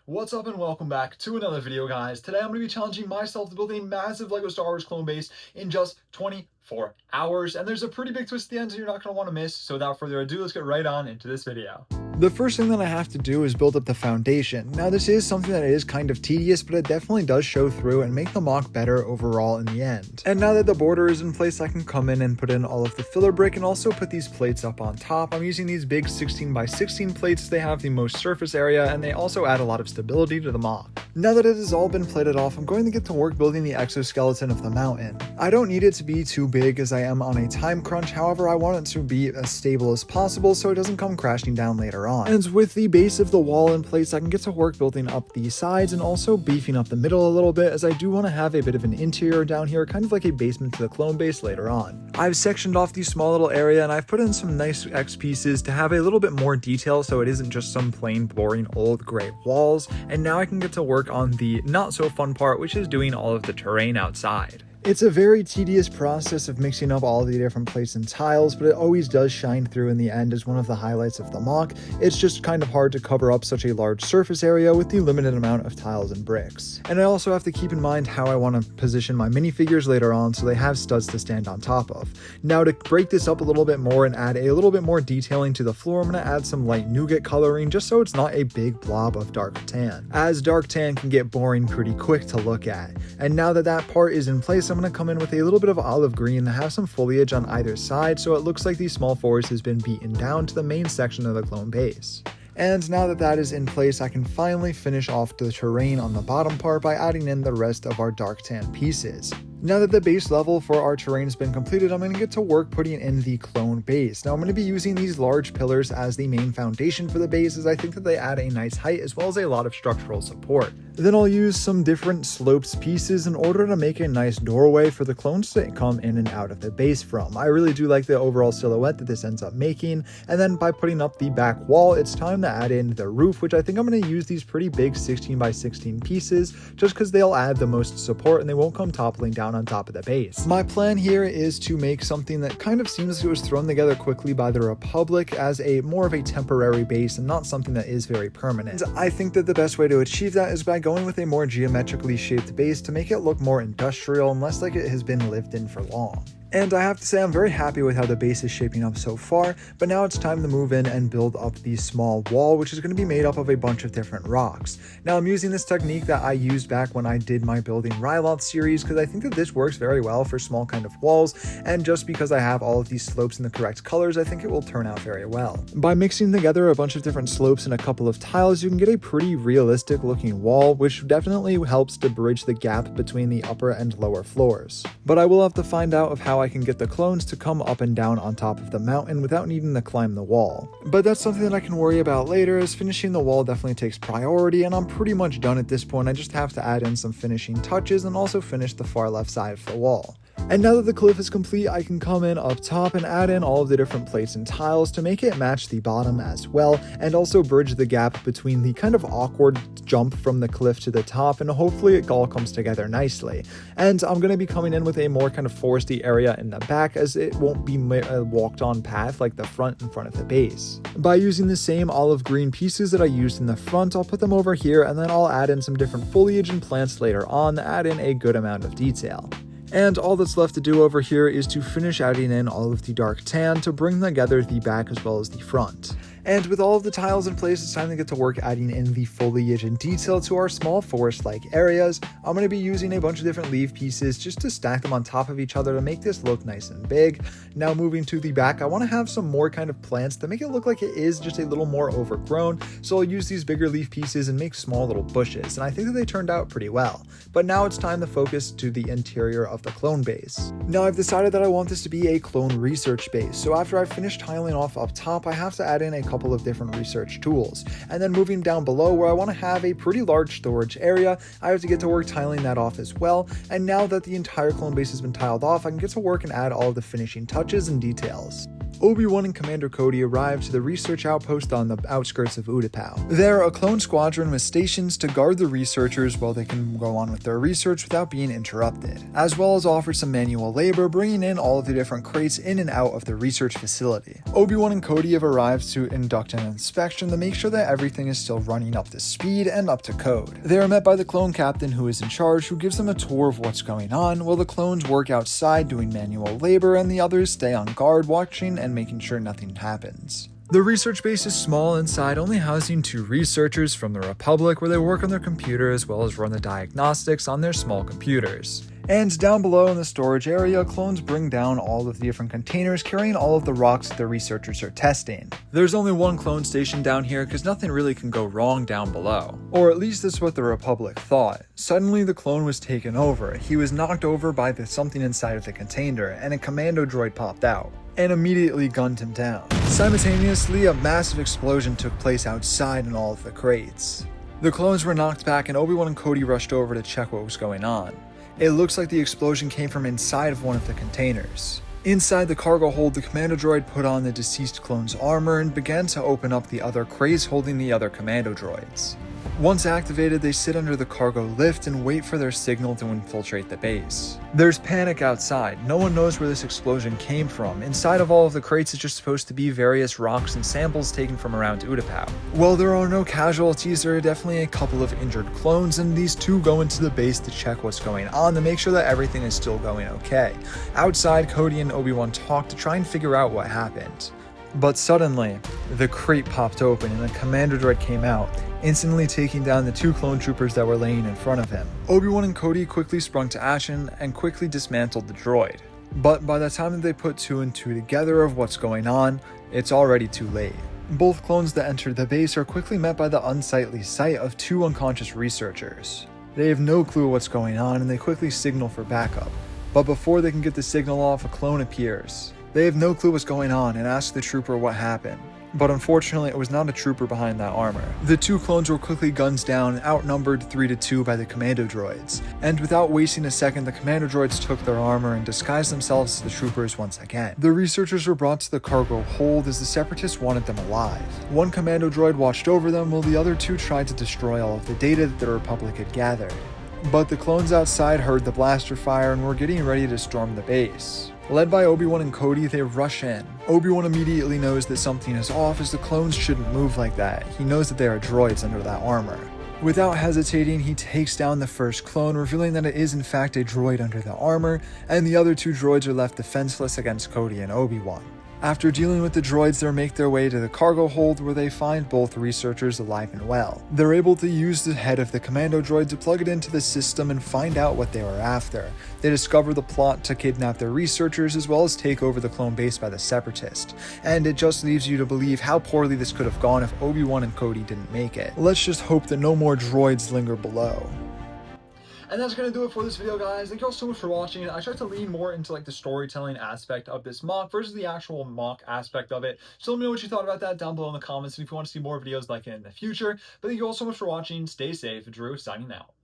What's up and welcome back to another video, guys. Today I'm going to be challenging myself to build a massive LEGO Star Wars clone base in just 24 hours. And there's a pretty big twist at the end, so you're not going to want to miss. So without further ado, let's get right on into this video. The first thing that I have to do is build up the foundation. Now this is something that is kind of tedious, but it definitely does show through and make the mock better overall in the end. And now that the border is in place, I can come in and put in all of the filler brick and also put these plates up on top. I'm using these big 16 by 16 plates. They have the most surface area and they also add a lot of stability to the mock. Now that it has all been plated off, I'm going to get to work building the exoskeleton of the mountain. I don't need it to be too big as I am on a time crunch, however I want it to be as stable as possible so it doesn't come crashing down later on. And with the base of the wall in place, I can get to work building up the sides and also beefing up the middle a little bit, as I do want to have a bit of an interior down here, kind of like a basement to the clone base later on. I've sectioned off the small little area and I've put in some nice X pieces to have a little bit more detail so it isn't just some plain boring old gray walls. And now I can get to work on the not so fun part, which is doing all of the terrain outside. It's a very tedious process of mixing up all the different plates and tiles, but it always does shine through in the end as one of the highlights of the mock. It's just kind of hard to cover up such a large surface area with the limited amount of tiles and bricks. And I also have to keep in mind how I want to position my minifigures later on so they have studs to stand on top of. Now to break this up a little bit more and add a little bit more detailing to the floor, I'm going to add some light nougat coloring just so it's not a big blob of dark tan, as dark tan can get boring pretty quick to look at. And now that that part is in place, I'm going to come in with a little bit of olive green and have some foliage on either side so it looks like the small forest has been beaten down to the main section of the clone base. And now that that is in place, I can finally finish off the terrain on the bottom part by adding in the rest of our dark tan pieces. Now that the base level for our terrain has been completed, I'm going to get to work putting in the clone base. Now I'm going to be using these large pillars as the main foundation for the base, as I think that they add a nice height as well as a lot of structural support. Then I'll use some different slopes pieces in order to make a nice doorway for the clones to come in and out of the base from. I really do like the overall silhouette that this ends up making. And then by putting up the back wall, it's time to add in the roof, which I think I'm going to use these pretty big 16 by 16 pieces just because they'll add the most support and they won't come toppling down on top of the base. My plan here is to make something that kind of seems it was thrown together quickly by the Republic as a more of a temporary base and not something that is very permanent. And I think that the best way to achieve that is by going with a more geometrically shaped base to make it look more industrial and less like it has been lived in for long. And I have to say I'm very happy with how the base is shaping up so far, but now it's time to move in and build up the small wall, which is going to be made up of a bunch of different rocks. Now I'm using this technique that I used back when I did my building Ryloth series because I think that this works very well for small kind of walls, and just because I have all of these slopes in the correct colors, I think it will turn out very well. By mixing together a bunch of different slopes and a couple of tiles, you can get a pretty realistic looking wall, which definitely helps to bridge the gap between the upper and lower floors. But I will have to find out of how I can get the clones to come up and down on top of the mountain without needing to climb the wall. But that's something that I can worry about later, as finishing the wall definitely takes priority, and I'm pretty much done at this point. I just have to add in some finishing touches and also finish the far left side of the wall. And now that the cliff is complete, I can come in up top and add in all of the different plates and tiles to make it match the bottom as well, and also bridge the gap between the kind of awkward jump from the cliff to the top, and hopefully it all comes together nicely. And I'm going to be coming in with a more kind of foresty area in the back, as it won't be a walked on path like the front in front of the base. By using the same olive green pieces that I used in the front, I'll put them over here, and then I'll add in some different foliage and plants later on to add in a good amount of detail. And all that's left to do over here is to finish adding in all of the dark tan to bring together the back as well as the front. And with all of the tiles in place, it's time to get to work adding in the foliage and detail to our small forest-like areas. I'm going to be using a bunch of different leaf pieces just to stack them on top of each other to make this look nice and big. Now moving to the back, I want to have some more kind of plants to make it look like it is just a little more overgrown, so I'll use these bigger leaf pieces and make small little bushes, and I think that they turned out pretty well. But now it's time to focus to the interior of the clone base. Now I've decided that I want this to be a clone research base, so after I've finished tiling off up top, I have to add in a couple of different research tools. And then moving down below, where I want to have a pretty large storage area, I have to get to work tiling that off as well. And now that the entire clone base has been tiled off, I can get to work and add all of the finishing touches and details. Obi-Wan and Commander Cody arrive to the research outpost on the outskirts of Utapau. There, a clone squadron was stationed to guard the researchers while they can go on with their research without being interrupted, as well as offer some manual labor, bringing in all of the different crates in and out of the research facility. Obi-Wan and Cody have arrived to conduct an inspection to make sure that everything is still running up to speed and up to code. They are met by the clone captain who is in charge, who gives them a tour of what's going on, while the clones work outside doing manual labor and the others stay on guard watching and making sure nothing happens. The research base is small inside, only housing 2 researchers from the Republic where they work on their computer as well as run the diagnostics on their small computers. And down below in the storage area, clones bring down all of the different containers carrying all of the rocks that the researchers are testing. There's only one clone station down here because nothing really can go wrong down below. Or at least that's what the Republic thought. Suddenly the clone was taken over. He was knocked over by something inside of the container, and a commando droid popped out and immediately gunned him down. Simultaneously, a massive explosion took place outside in all of the crates. The clones were knocked back and Obi-Wan and Cody rushed over to check what was going on. It looks like the explosion came from inside of one of the containers. Inside the cargo hold, the commando droid put on the deceased clone's armor and began to open up the other crates holding the other commando droids. Once activated, they sit under the cargo lift and wait for their signal to infiltrate the base. There's panic outside. No one knows where this explosion came from. Inside of all of the crates is just supposed to be various rocks and samples taken from around Utapau. While there are no casualties, there are definitely a couple of injured clones, and these 2 go into the base to check what's going on to make sure that everything is still going okay. Outside, Cody and Obi-Wan talk to try and figure out what happened. But suddenly, the crate popped open and a commando droid came out, instantly taking down the 2 clone troopers that were laying in front of him. Obi-Wan and Cody quickly sprung to action and quickly dismantled the droid. But by the time that they put 2 and 2 together of what's going on, it's already too late. Both clones that entered the base are quickly met by the unsightly sight of 2 unconscious researchers. They have no clue what's going on and they quickly signal for backup. But before they can get the signal off, a clone appears. They have no clue what's going on and ask the trooper what happened. But unfortunately, it was not a trooper behind that armor. The 2 clones were quickly guns down, outnumbered 3-2 by the commando droids. And without wasting a second, the commando droids took their armor and disguised themselves as the troopers once again. The researchers were brought to the cargo hold as the separatists wanted them alive. One commando droid watched over them while the other 2 tried to destroy all of the data that the Republic had gathered. But the clones outside heard the blaster fire and were getting ready to storm the base. Led by Obi-Wan and Cody, they rush in. Obi-Wan immediately knows that something is off as the clones shouldn't move like that. He knows that there are droids under that armor. Without hesitating, he takes down the first clone, revealing that it is in fact a droid under the armor, and the other 2 droids are left defenseless against Cody and Obi-Wan. After dealing with the droids, they make their way to the cargo hold where they find both researchers alive and well. They're able to use the head of the commando droid to plug it into the system and find out what they were after. They discover the plot to kidnap their researchers as well as take over the clone base by the separatists. And it just leaves you to believe how poorly this could have gone if Obi-Wan and Cody didn't make it. Let's just hope that no more droids linger below. And that's going to do it for this video, guys. Thank you all so much for watching. I tried to lean more into the storytelling aspect of this mock versus the actual mock aspect of it. So let me know what you thought about that down below in the comments and if you want to see more videos like it in the future. But thank you all so much for watching. Stay safe. Drew signing out.